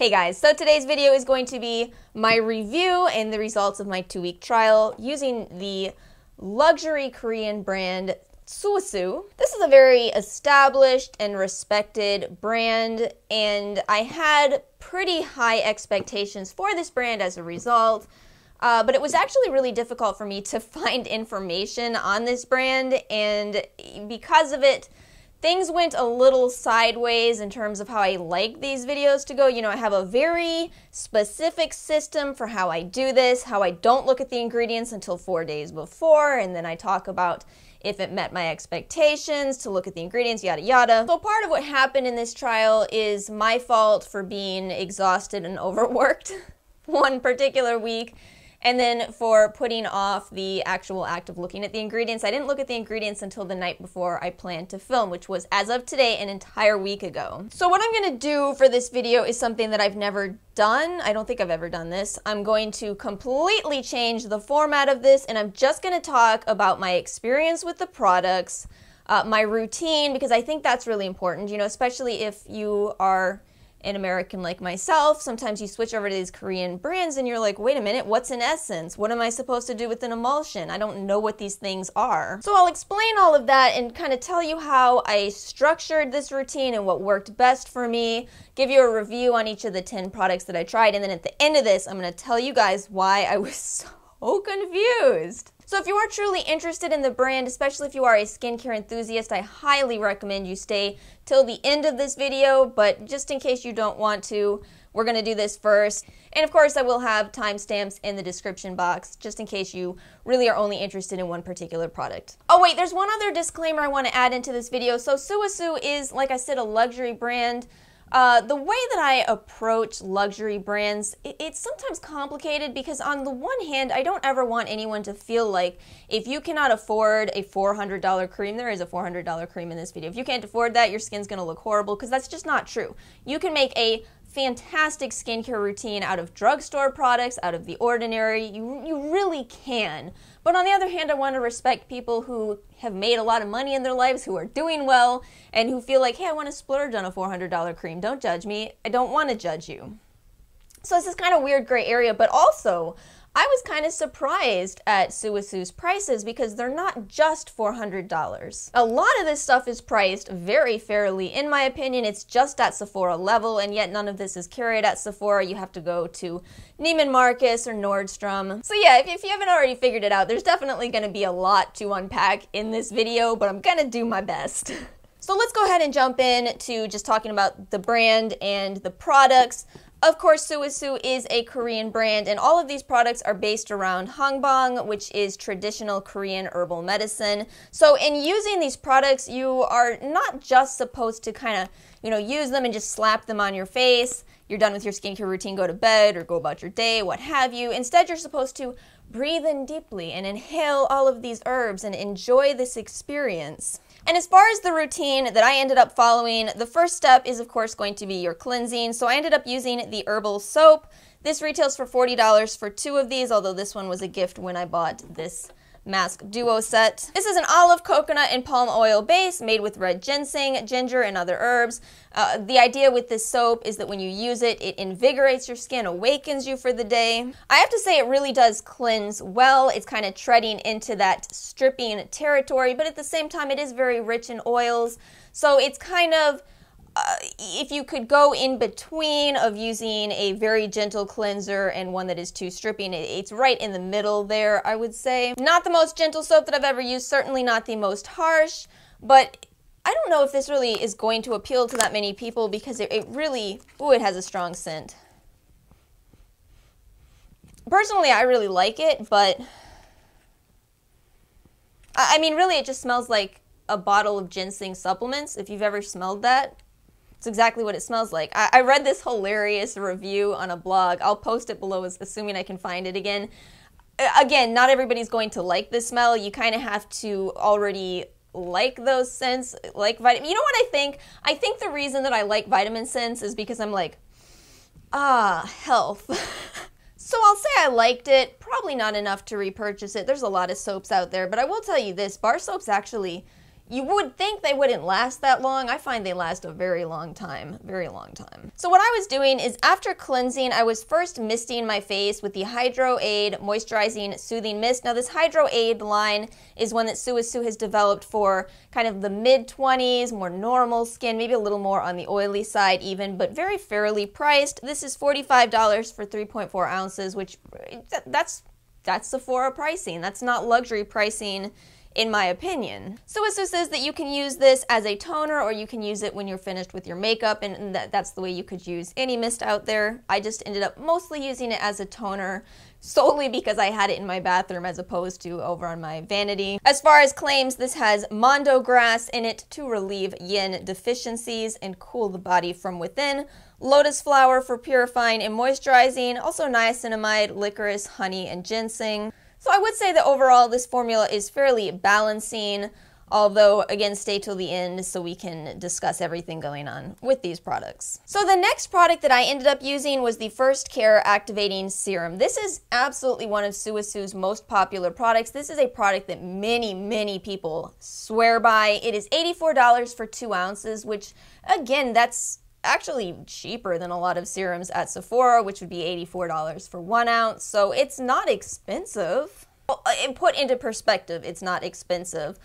Hey guys, so today's video is going to be my review and the results of my 2-week trial using the luxury Korean brand Sulwhasoo. This is a very established and respected brand, and I had pretty high expectations for this brand as a result, but it was actually really difficult for me to find information on this brand, and because of it, things went a little sideways in terms of how I like these videos to go. You know, I have a very specific system for how I do this, how I don't look at the ingredients until 4 days before, and then I talk about if it met my expectations, to look at the ingredients, yada yada. So part of what happened in this trial is my fault for being exhausted and overworked one particular week, and then for putting off the actual act of looking at the ingredients. I didn't look at the ingredients until the night before I planned to film, which was, as of today, an entire week ago. So what I'm gonna do for this video is something that I've never done. I don't think I've ever done this. I'm going to completely change the format of this, and I'm just gonna talk about my experience with the products, my routine, because I think that's really important, you know, especially if you are an American like myself. Sometimes you switch over to these Korean brands and you're like, wait a minute, what's an essence? What am I supposed to do with an emulsion? I don't know what these things are. So I'll explain all of that and kind of tell you how I structured this routine and what worked best for me, give you a review on each of the 10 products that I tried, and then at the end of this, I'm going to tell you guys why I was so confused. So if you are truly interested in the brand, especially if you are a skincare enthusiast, I highly recommend you stay till the end of this video, but just in case you don't want to, we're going to do this first. And of course, I will have timestamps in the description box, just in case you really are only interested in one particular product. Oh wait, there's one other disclaimer I want to add into this video. So Sulwhasoo is, like I said, a luxury brand. The way that I approach luxury brands, it's sometimes complicated because on the one hand, I don't ever want anyone to feel like if you cannot afford a $400 cream, there is a $400 cream in this video, if you can't afford that, your skin's gonna look horrible, because that's just not true. You can make a fantastic skincare routine out of drugstore products, out of the ordinary. You really can. But on the other hand, I want to respect people who have made a lot of money in their lives, who are doing well, and who feel like, hey, I want to splurge on a $400 cream. Don't judge me. I don't want to judge you. So it's this kind of weird gray area, but also I was kind of surprised at Sulwhasoo's prices because they're not just $400. A lot of this stuff is priced very fairly. In my opinion, it's just at Sephora level, and yet none of this is carried at Sephora. You have to go to Neiman Marcus or Nordstrom. So yeah, if you haven't already figured it out, there's definitely going to be a lot to unpack in this video, but I'm going to do my best. So let's go ahead and jump in to just talking about the brand and the products. Of course, Sulwhasoo is a Korean brand, and all of these products are based around hangbang, which is traditional Korean herbal medicine. So in using these products, you are not just supposed to kind of, you know, use them and just slap them on your face. You're done with your skincare routine, go to bed or go about your day, what have you. Instead, you're supposed to breathe in deeply and inhale all of these herbs and enjoy this experience. And as far as the routine that I ended up following, the first step is of course going to be your cleansing. So I ended up using the herbal soap. This retails for $40 for 2 of these, although this one was a gift when I bought this mask duo set. This is an olive, coconut, and palm oil base made with red ginseng, ginger, and other herbs. The idea with this soap is that when you use it, it invigorates your skin, awakens you for the day. I have to say it really does cleanse well. It's kind of treading into that stripping territory, but at the same time, it is very rich in oils. So it's kind of if you could go in between of using a very gentle cleanser and one that is too stripping, it's right in the middle there, I would say. Not the most gentle soap that I've ever used, certainly not the most harsh, but I don't know if this really is going to appeal to that many people because it really, ooh, it has a strong scent. Personally, I really like it, but I mean, really, it just smells like a bottle of ginseng supplements, if you've ever smelled that. It's exactly what it smells like. I read this hilarious review on a blog. I'll post it below, assuming I can find it again. Again, not everybody's going to like this smell. You kind of have to already like those scents, like vitamin. You know what I think? I think the reason that I like vitamin scents is because I'm like, health. So I'll say I liked it. Probably not enough to repurchase it. There's a lot of soaps out there, but I will tell you this, bar soaps actually, You would think they wouldn't last that long. I find they last a very long time, very long time. So what I was doing is after cleansing, I was first misting my face with the Hydro Aid Moisturizing Soothing Mist. Now this Hydro Aid line is one that Sulwhasoo has developed for kind of the mid-20s, more normal skin, maybe a little more on the oily side even, but very fairly priced. This is $45 for 3.4 ounces, which that's Sephora pricing. That's not luxury pricing, in my opinion. Sulwhasoo says that you can use this as a toner or you can use it when you're finished with your makeup, and that's the way you could use any mist out there. I just ended up mostly using it as a toner solely because I had it in my bathroom as opposed to over on my vanity. As far as claims, this has mondo grass in it to relieve yin deficiencies and cool the body from within, lotus flower for purifying and moisturizing, also niacinamide, licorice, honey, and ginseng. So I would say that overall this formula is fairly balancing, although again stay till the end so we can discuss everything going on with these products. So the next product that I ended up using was the First Care Activating Serum. This is absolutely one of Sulwhasoo's most popular products. This is a product that many people swear by. It is $84 for 2 ounces, which again, that's actually cheaper than a lot of serums at Sephora, which would be $84 for 1 ounce, so it's not expensive. Well, put into perspective, it's not expensive.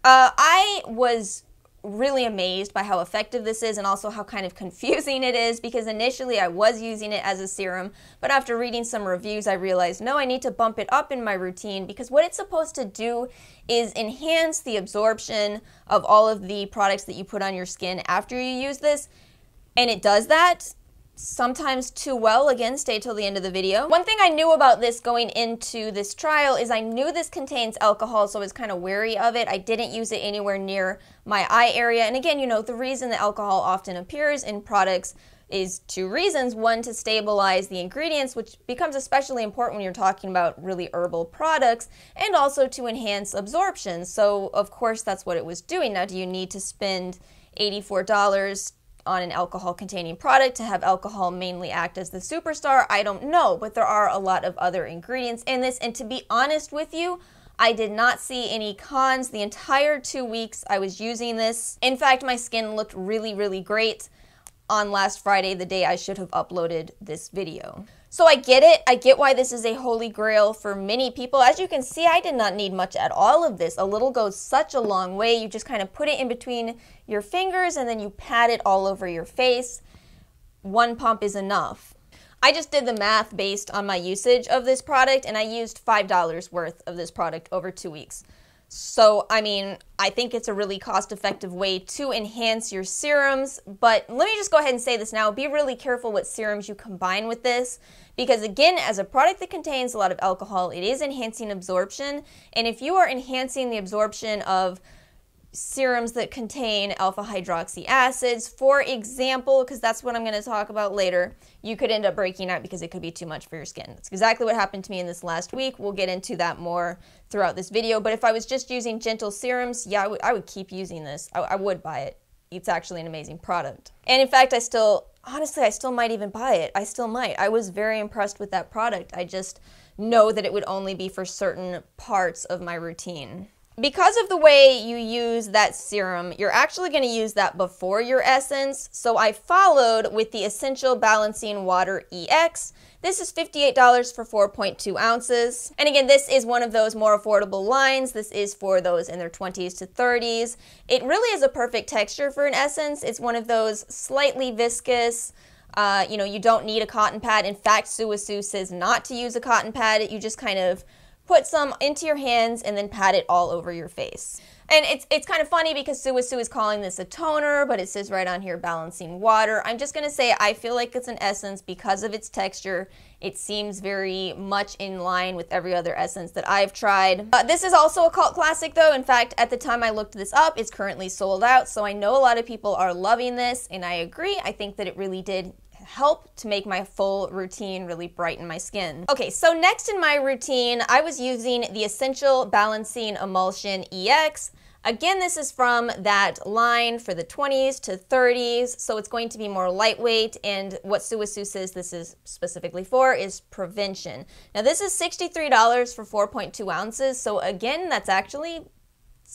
I was really amazed by how effective this is and also how kind of confusing it is, because initially I was using it as a serum, but after reading some reviews I realized, no, I need to bump it up in my routine, because what it's supposed to do is enhance the absorption of all of the products that you put on your skin after you use this. And it does that sometimes too well. Again, stay till the end of the video. One thing I knew about this going into this trial is I knew this contains alcohol, so I was kind of wary of it. I didn't use it anywhere near my eye area. And again, you know, the reason that alcohol often appears in products is 2 reasons. One, to stabilize the ingredients, which becomes especially important when you're talking about really herbal products, and also to enhance absorption. So, of course, that's what it was doing. Now, do you need to spend $84 on an alcohol-containing product to have alcohol mainly act as the superstar? I don't know, but there are a lot of other ingredients in this, and to be honest with you, I did not see any cons the entire 2 weeks I was using this. In fact, my skin looked really great on last Friday, the day I should have uploaded this video. So I get it. I get why this is a holy grail for many people. As you can see, I did not need much at all of this. A little goes such a long way. You just kind of put it in between your fingers and then you pat it all over your face. 1 pump is enough. I just did the math based on my usage of this product, and I used $5 worth of this product over 2 weeks. So, I mean, I think it's a really cost-effective way to enhance your serums, but let me just go ahead and say this now. Be really careful what serums you combine with this, because again, as a product that contains a lot of alcohol, it is enhancing absorption, and if you are enhancing the absorption of serums that contain alpha hydroxy acids, for example, because that's what I'm going to talk about later, you could end up breaking out because it could be too much for your skin. That's exactly what happened to me in this last week. We'll get into that more throughout this video, but if I was just using gentle serums, yeah, I would keep using this. I would buy it. It's actually an amazing product. And in fact, honestly, I still might even buy it. I still might. I was very impressed with that product. I just know that it would only be for certain parts of my routine. Because of the way you use that serum, you're actually going to use that before your essence, so I followed with the Essential Balancing Water EX. This is $58 for 4.2 ounces. And again, this is one of those more affordable lines. This is for those in their 20s to 30s. It really is a perfect texture for an essence. It's one of those slightly viscous, you know, you don't need a cotton pad. In fact, Sulwhasoo says not to use a cotton pad. You just kind of put some into your hands and then pat it all over your face. And it's kind of funny because Sulwhasoo is calling this a toner, but it says right on here balancing water. I'm just going to say I feel like it's an essence because of its texture. It seems very much in line with every other essence that I've tried. This is also a cult classic though. In fact, at the time I looked this up, it's currently sold out. So I know a lot of people are loving this, and I agree. I think that it really did help to make my full routine really brighten my skin. Okay, so next in my routine, I was using the Essential Balancing Emulsion EX. Again, this is from that line for the 20s to 30s, so it's going to be more lightweight, and what Sulwhasoo says this is specifically for is prevention. Now this is $63 for 4.2 ounces, so again, that's actually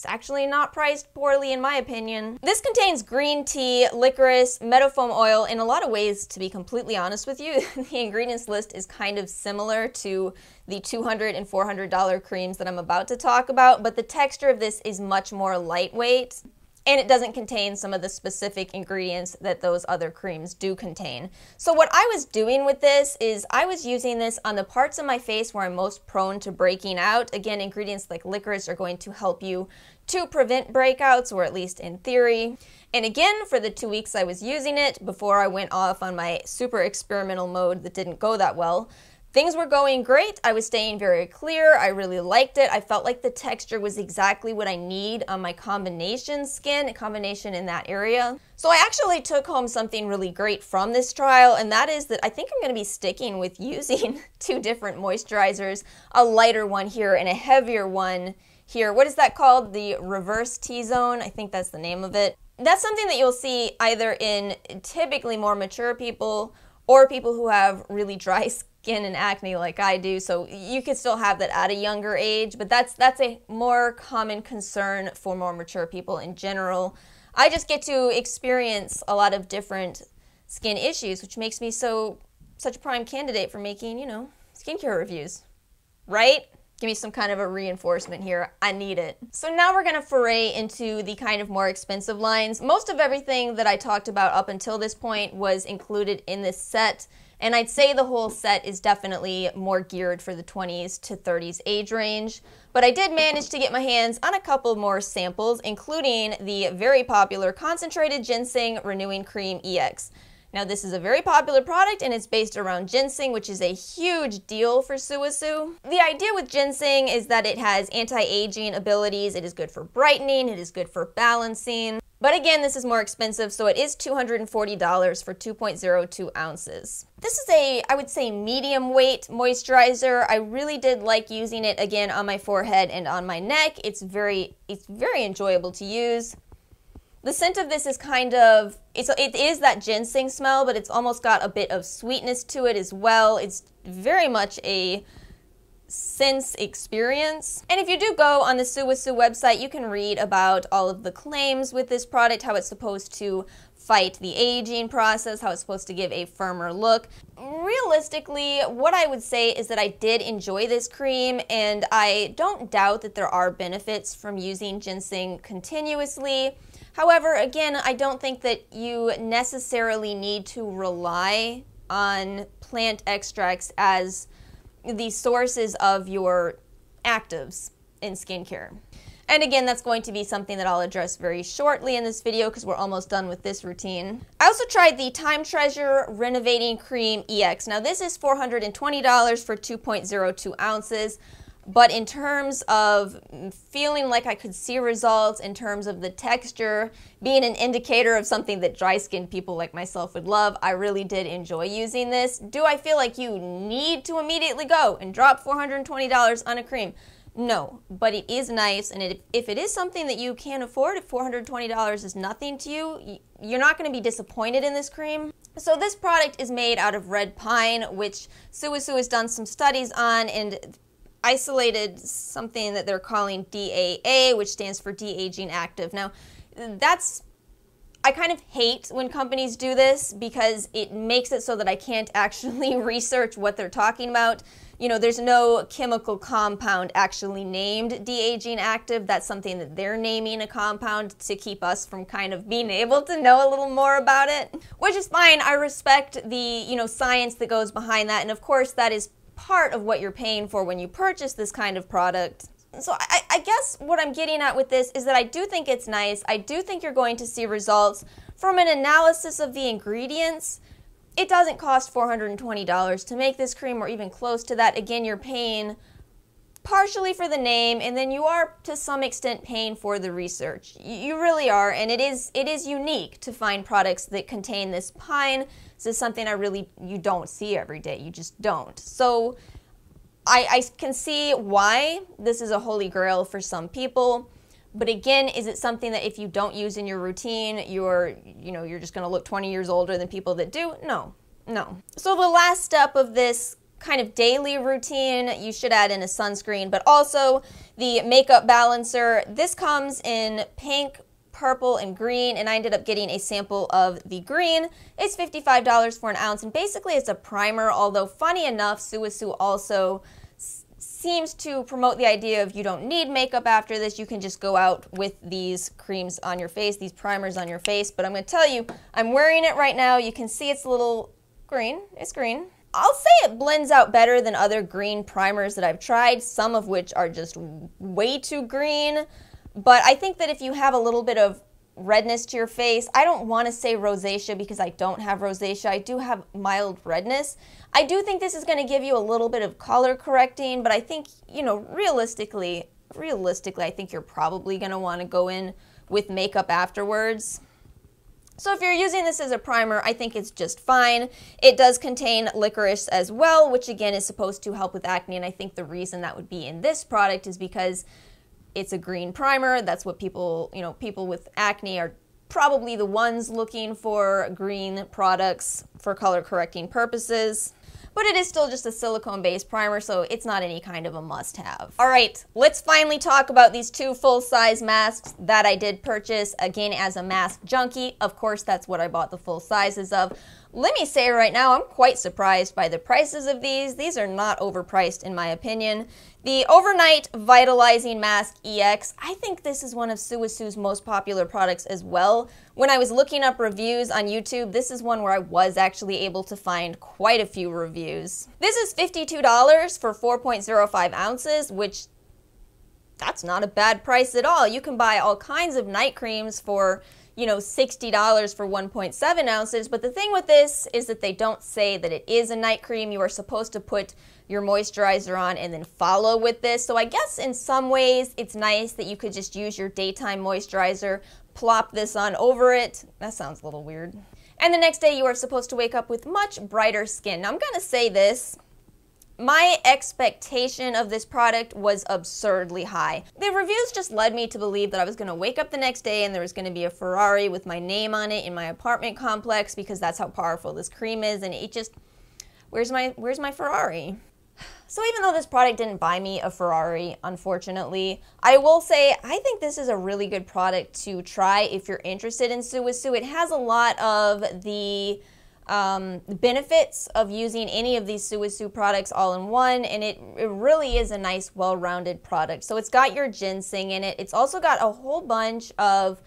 It's actually not priced poorly in my opinion. This contains green tea, licorice, meadowfoam oil. In a lot of ways, to be completely honest with you, the ingredients list is kind of similar to the $200 and $400 creams that I'm about to talk about, but the texture of this is much more lightweight. And it doesn't contain some of the specific ingredients that those other creams do contain. So what I was doing with this is I was using this on the parts of my face where I'm most prone to breaking out. Again, ingredients like licorice are going to help you to prevent breakouts, or at least in theory. And again, for the 2 weeks I was using it before I went off on my super experimental mode that didn't go that well, things were going great. I was staying very clear. I really liked it. I felt like the texture was exactly what I need on my combination skin, a combination in that area. So I actually took home something really great from this trial, and that is that I think I'm going to be sticking with using 2 different moisturizers, a lighter one here and a heavier one here. What is that called? The reverse T-zone? I think that's the name of it. That's something that you'll see either in typically more mature people or people who have really dry skin and acne like I do, so you could still have that at a younger age, but that's a more common concern for more mature people in general. I just get to experience a lot of different skin issues, which makes me such a prime candidate for making, skincare reviews, right? Give me some kind of a reinforcement here. I need it. So now we're gonna foray into the kind of more expensive lines. Most of everything that I talked about up until this point was included in this set, and I'd say the whole set is definitely more geared for the 20s to 30s age range. But I did manage to get my hands on a couple more samples, including the very popular Concentrated Ginseng Renewing Cream EX. Now this is a very popular product and it's based around ginseng, which is a huge deal for Sulwhasoo. The idea with ginseng is that it has anti-aging abilities, it is good for brightening, it is good for balancing. But again, this is more expensive, so it is $240 for 2.02 ounces. This is I would say, medium weight moisturizer. I really did like using it again on my forehead and on my neck. It's very enjoyable to use. The scent of this is it is that ginseng smell, but it's almost got a bit of sweetness to it as well. It's very much a sense experience. And if you do go on the Sulwhasoo website, you can read about all of the claims with this product, how it's supposed to fight the aging process, how it's supposed to give a firmer look. Realistically, what I would say is that I did enjoy this cream, and I don't doubt that there are benefits from using ginseng continuously. However, again, I don't think that you necessarily need to rely on plant extracts as the sources of your actives in skincare. And again, that's going to be something that I'll address very shortly in this video because we're almost done with this routine. I also tried the Time Treasure Renovating Cream EX. Now this is $420 for 2.02 ounces. But in terms of feeling like I could see results, in terms of the texture, being an indicator of something that dry-skinned people like myself would love, I really did enjoy using this. Do I feel like you need to immediately go and drop $420 on a cream? No, but it is nice, and if it is something that you can afford, if $420 is nothing to you, you're not going to be disappointed in this cream. So this product is made out of red pine, which Sulwhasoo has done some studies on, and isolated something that they're calling DAA, which stands for de-aging active. Now, I kind of hate when companies do this because it makes it so that I can't actually research what they're talking about. There's no chemical compound actually named de-aging active. That's something that they're naming a compound to keep us from kind of being able to know a little more about it, which is fine. I respect the, science that goes behind that, and of course that is part of what you're paying for when you purchase this kind of product. So I guess what I'm getting at with this is that I do think it's nice. I do think you're going to see results. From an analysis of the ingredients, it doesn't cost $420 to make this cream or even close to that. Again, you're paying partially for the name, and then you are to some extent paying for the research. You really are, and it is unique to find products that contain this pine. This is something you don't see every day. You just don't. So I can see why this is a holy grail for some people. But again, is it something that if you don't use in your routine, you're just going to look 20 years older than people that do? No. So the last step of this kind of daily routine, you should add in a sunscreen, but also the makeup balancer. This comes in pink, purple, and green, and I ended up getting a sample of the green. It's $55 for an ounce, and basically it's a primer, although funny enough, Sulwhasoo also seems to promote the idea of you don't need makeup after this. You can just go out with these creams on your face, these primers on your face. But I'm going to tell you, I'm wearing it right now. You can see it's a little green. It's green. I'll say it blends out better than other green primers that I've tried, some of which are just way too green. But I think that if you have a little bit of redness to your face, I don't want to say rosacea because I don't have rosacea. I do have mild redness. I do think this is going to give you a little bit of color correcting, but I think, you know, realistically, I think you're probably going to want to go in with makeup afterwards. So if you're using this as a primer, I think it's just fine. It does contain licorice as well, which again is supposed to help with acne, and I think the reason that would be in this product is because it's a green primer. That's what people, you know, people with acne are probably the ones looking for green products for color correcting purposes. But it is still just a silicone-based primer, so it's not any kind of a must-have. All right, let's finally talk about these two full-size masks that I did purchase, again, as a mask junkie. Of course, that's what I bought the full sizes of. Let me say right now, I'm quite surprised by the prices of these. These are not overpriced, in my opinion. The Overnight Vitalizing Mask EX, I think this is one of Sulwhasoo's most popular products as well. When I was looking up reviews on YouTube, this is one where I was actually able to find quite a few reviews. This is $52 for 4.05 ounces, which that's not a bad price at all. You can buy all kinds of night creams for, you know, $60 for 1.7 ounces, but the thing with this is that they don't say that it is a night cream. You are supposed to put your moisturizer on and then follow with this. So I guess in some ways it's nice that you could just use your daytime moisturizer, plop this on over it. That sounds a little weird. And the next day you are supposed to wake up with much brighter skin. Now I'm gonna say this, my expectation of this product was absurdly high. The reviews just led me to believe that I was going to wake up the next day and there was going to be a Ferrari with my name on it in my apartment complex because that's how powerful this cream is, and it just, where's my Ferrari? So even though this product didn't buy me a Ferrari, unfortunately, I will say I think this is a really good product to try if you're interested in Sulwhasoo. It has a lot of the benefits of using any of these Sulwhasoo products all in one, and it really is a nice, well-rounded product. So it's got your ginseng in it. It's also got a whole bunch of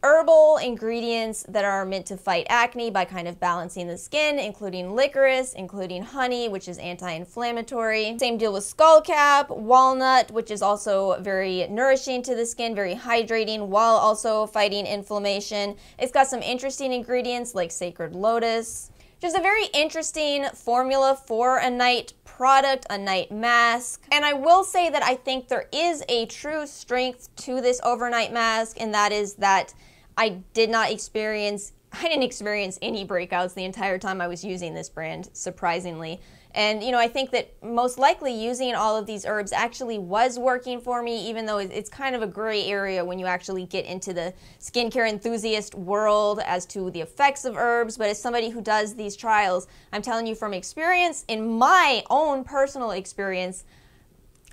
herbal ingredients that are meant to fight acne by kind of balancing the skin, including licorice, including honey, which is anti-inflammatory. Same deal with skullcap, walnut, which is also very nourishing to the skin, very hydrating, while also fighting inflammation. It's got some interesting ingredients like sacred lotus. Just a very interesting formula for a night product, a night mask. And I will say that I think there is a true strength to this overnight mask, and that is that I didn't experience any breakouts the entire time I was using this brand, surprisingly. And, you know, I think that most likely using all of these herbs actually was working for me, even though it's kind of a gray area when you actually get into the skincare enthusiast world as to the effects of herbs. But as somebody who does these trials, I'm telling you from experience, in my own personal experience,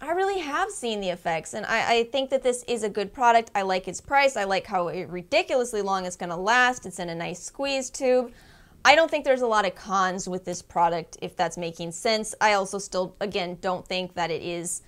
I really have seen the effects, and I think that this is a good product. I like its price. I like how ridiculously long it's going to last. It's in a nice squeeze tube. I don't think there's a lot of cons with this product, if that's making sense. I also still, again, don't think that it is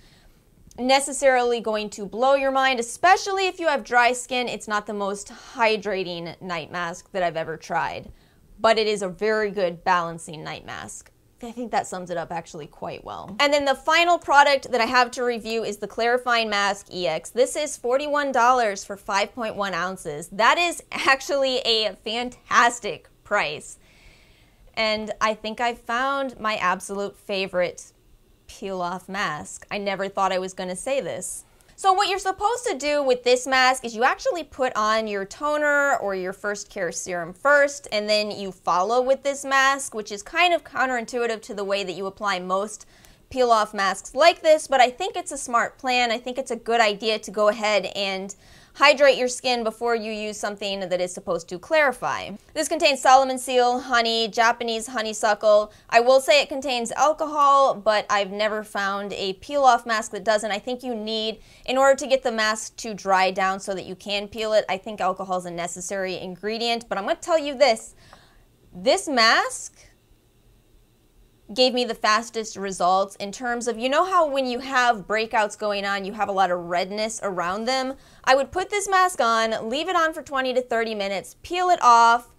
necessarily going to blow your mind, especially if you have dry skin. It's not the most hydrating night mask that I've ever tried, but it is a very good balancing night mask. I think that sums it up actually quite well. And then the final product that I have to review is the Clarifying Mask EX. This is $41 for 5.1 ounces. That is actually a fantastic price. And I think I found my absolute favorite peel-off mask. I never thought I was going to say this. So what you're supposed to do with this mask is you actually put on your toner or your first care serum first, and then you follow with this mask, which is kind of counterintuitive to the way that you apply most peel-off masks like this, but I think it's a smart plan. I think it's a good idea to go ahead and hydrate your skin before you use something that is supposed to clarify. This contains Solomon seal, honey, Japanese honeysuckle. I will say it contains alcohol, but I've never found a peel-off mask that doesn't. I think you need, in order to get the mask to dry down so that you can peel it, I think alcohol is a necessary ingredient. But I'm going to tell you this. This mask gave me the fastest results in terms of, you know how when you have breakouts going on, you have a lot of redness around them? I would put this mask on, leave it on for 20 to 30 minutes, peel it off,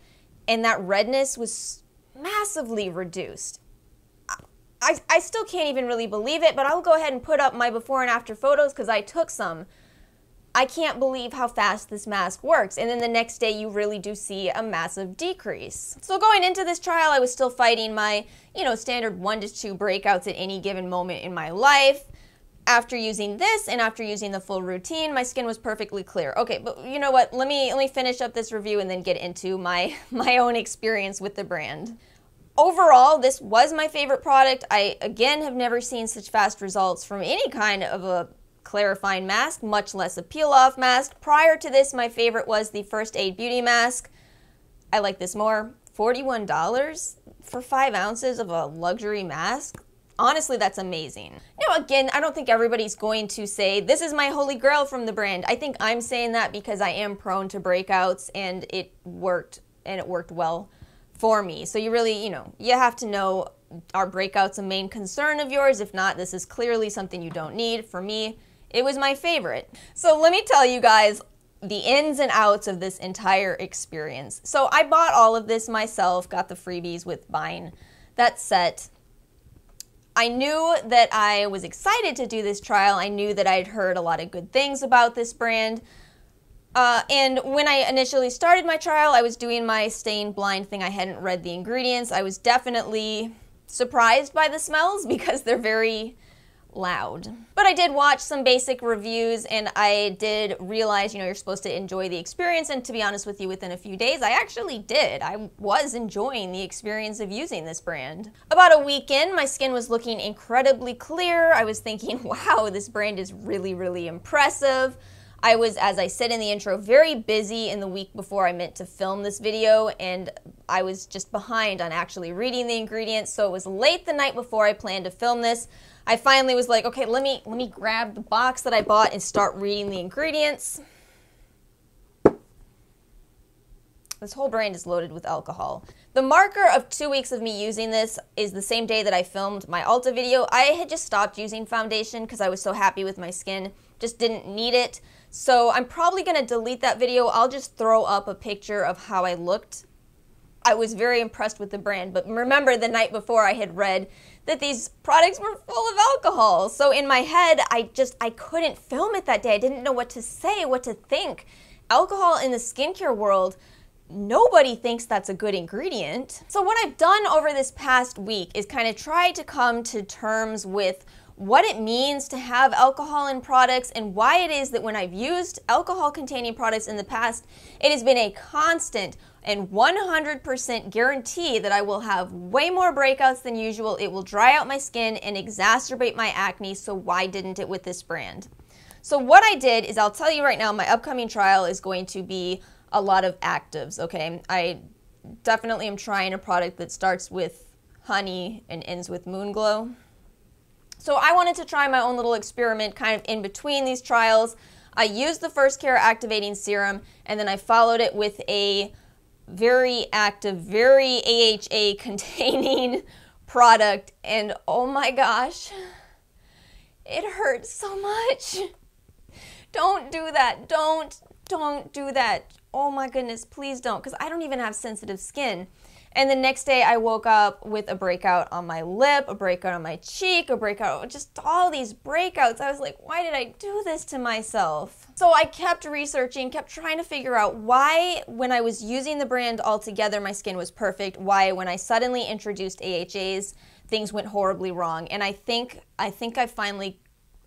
and that redness was massively reduced. I still can't even really believe it, but I'll go ahead and put up my before and after photos because I took some. I can't believe how fast this mask works. And then the next day you really do see a massive decrease. So going into this trial, I was still fighting my, standard 1 to 2 breakouts at any given moment in my life. After using this and after using the full routine, my skin was perfectly clear. Okay, but you know what? Let me finish up this review and then get into my own experience with the brand. Overall, this was my favorite product. I, again, have never seen such fast results from any kind of a clarifying mask, much less a peel-off mask. Prior to this, my favorite was the First Aid Beauty Mask. I like this more. $41 for 5 ounces of a luxury mask? Honestly, that's amazing. Again, I don't think everybody's going to say, this is my holy grail from the brand. I think I'm saying that because I am prone to breakouts, and it worked well for me. So you really, you have to know, are breakouts a main concern of yours? If not, this is clearly something you don't need. For me, it was my favorite. So let me tell you guys the ins and outs of this entire experience. So I bought all of this myself, got the freebies with buying that set. I knew that I was excited to do this trial. I knew that I'd heard a lot of good things about this brand. And when I initially started my trial, I was doing my staying blind thing. I hadn't read the ingredients. I was definitely surprised by the smells because they're very loud. But I did watch some basic reviews, and I did realize, you're supposed to enjoy the experience, and to be honest with you, within a few days, I actually did. I was enjoying the experience of using this brand. About a week in, my skin was looking incredibly clear. I was thinking, wow, this brand is really, really impressive. I was, as I said in the intro, very busy in the week before I meant to film this video, and I was just behind on actually reading the ingredients, so it was late the night before I planned to film this. I finally was like, okay, let me grab the box that I bought and start reading the ingredients. This whole brand is loaded with alcohol. The marker of 2 weeks of me using this is the same day that I filmed my Ulta video. I had just stopped using foundation because I was so happy with my skin, just didn't need it. So I'm probably going to delete that video. I'll just throw up a picture of how I looked. I was very impressed with the brand, but remember the night before I had read that these products were full of alcohol. So in my head, I couldn't film it that day. I didn't know what to say, what to think. Alcohol in the skincare world, nobody thinks that's a good ingredient. So what I've done over this past week is kind of try to come to terms with what it means to have alcohol in products and why it is that when I've used alcohol-containing products in the past, it has been a constant and 100% guarantee that I will have way more breakouts than usual. It will dry out my skin and exacerbate my acne, so why didn't it with this brand? So what I did is, I'll tell you right now, my upcoming trial is going to be a lot of actives, okay? I definitely am trying a product that starts with honey and ends with moon glow. So I wanted to try my own little experiment kind of in between these trials. I used the First Care Activating Serum, and then I followed it with a very active, very AHA containing product, and oh my gosh, it hurts so much. Don't do that. Don't do that. Oh my goodness, please don't, because I don't even have sensitive skin. And the next day I woke up with a breakout on my lip, a breakout on my cheek, a breakout, just all these breakouts. I was like, why did I do this to myself? So I kept researching, kept trying to figure out why when I was using the brand altogether my skin was perfect, why when I suddenly introduced AHAs things went horribly wrong. And I think I finally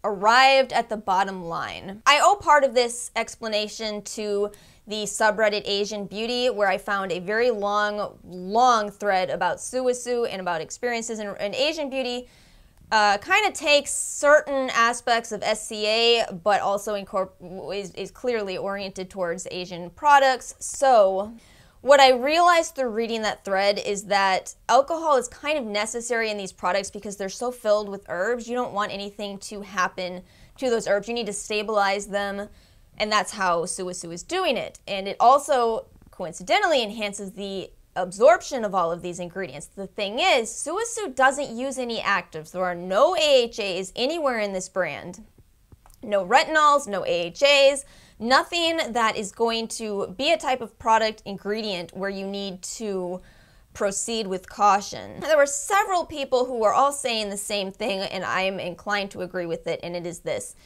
arrived at the bottom line. I owe part of this explanation to the subreddit Asian Beauty, where I found a very long thread about Sulwhasoo and about experiences in Asian beauty. kind of takes certain aspects of SCA, but also is clearly oriented towards Asian products. So what I realized through reading that thread is that alcohol is kind of necessary in these products because they're so filled with herbs. You don't want anything to happen to those herbs. You need to stabilize them, and that's how Sulwhasoo is doing it. And it also coincidentally enhances the absorption of all of these ingredients. The thing is, Sulwhasoo doesn't use any actives. There are no AHAs anywhere in this brand. No retinols, no AHAs, nothing that is going to be a type of product ingredient where you need to proceed with caution. There were several people who were all saying the same thing, and I am inclined to agree with it, and it is this.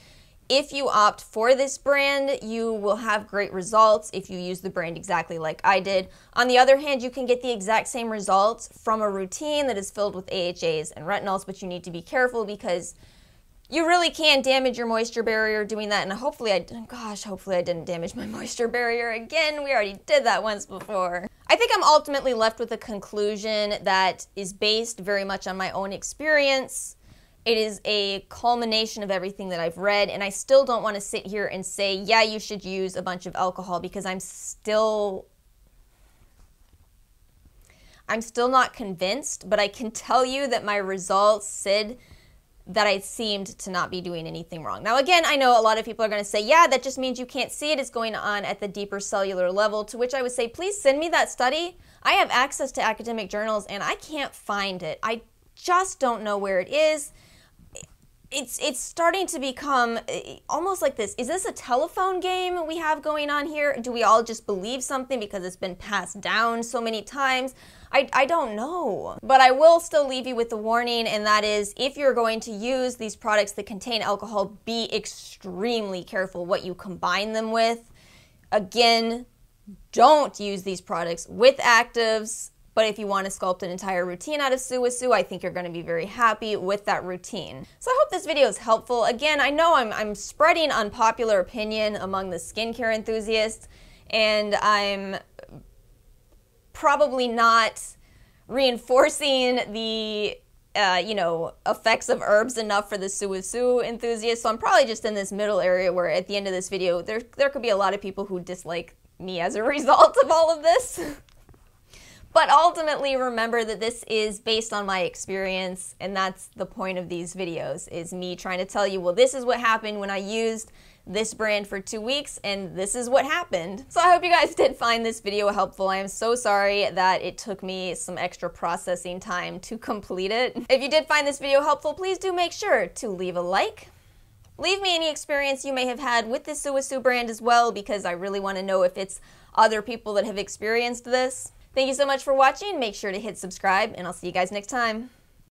If you opt for this brand, you will have great results if you use the brand exactly like I did. On the other hand, you can get the exact same results from a routine that is filled with AHAs and retinols, but you need to be careful because you really can damage your moisture barrier doing that. And hopefully I didn't damage my moisture barrier again. We already did that once before. I think I'm ultimately left with a conclusion that is based very much on my own experience. It is a culmination of everything that I've read, and I still don't want to sit here and say, yeah, you should use a bunch of alcohol, because I'm still not convinced, but I can tell you that my results said that I seemed to not be doing anything wrong. Now, again, I know a lot of people are going to say, yeah, that just means you can't see it. It's going on at the deeper cellular level, to which I would say, please send me that study. I have access to academic journals, and I can't find it. I just don't know where it is. It's starting to become almost like this. Is this a telephone game we have going on here? Do we all just believe something because it's been passed down so many times? I don't know. But I will still leave you with the warning, and that is, if you're going to use these products that contain alcohol, be extremely careful what you combine them with. Again, don't use these products with actives. But if you want to sculpt an entire routine out of Sulwhasoo, I think you're going to be very happy with that routine. So I hope this video is helpful. Again, I know I'm spreading unpopular opinion among the skincare enthusiasts, and I'm probably not reinforcing the effects of herbs enough for the Sulwhasoo enthusiasts. So I'm probably just in this middle area where at the end of this video, there could be a lot of people who dislike me as a result of all of this. But ultimately, remember that this is based on my experience, and that's the point of these videos, is me trying to tell you, well, this is what happened when I used this brand for 2 weeks, and this is what happened. So I hope you guys did find this video helpful. I am so sorry that it took me some extra processing time to complete it. If you did find this video helpful, please do make sure to leave a like. Leave me any experience you may have had with this Sulwhasoo brand as well, because I really want to know if it's other people that have experienced this. Thank you so much for watching. Make sure to hit subscribe, and I'll see you guys next time.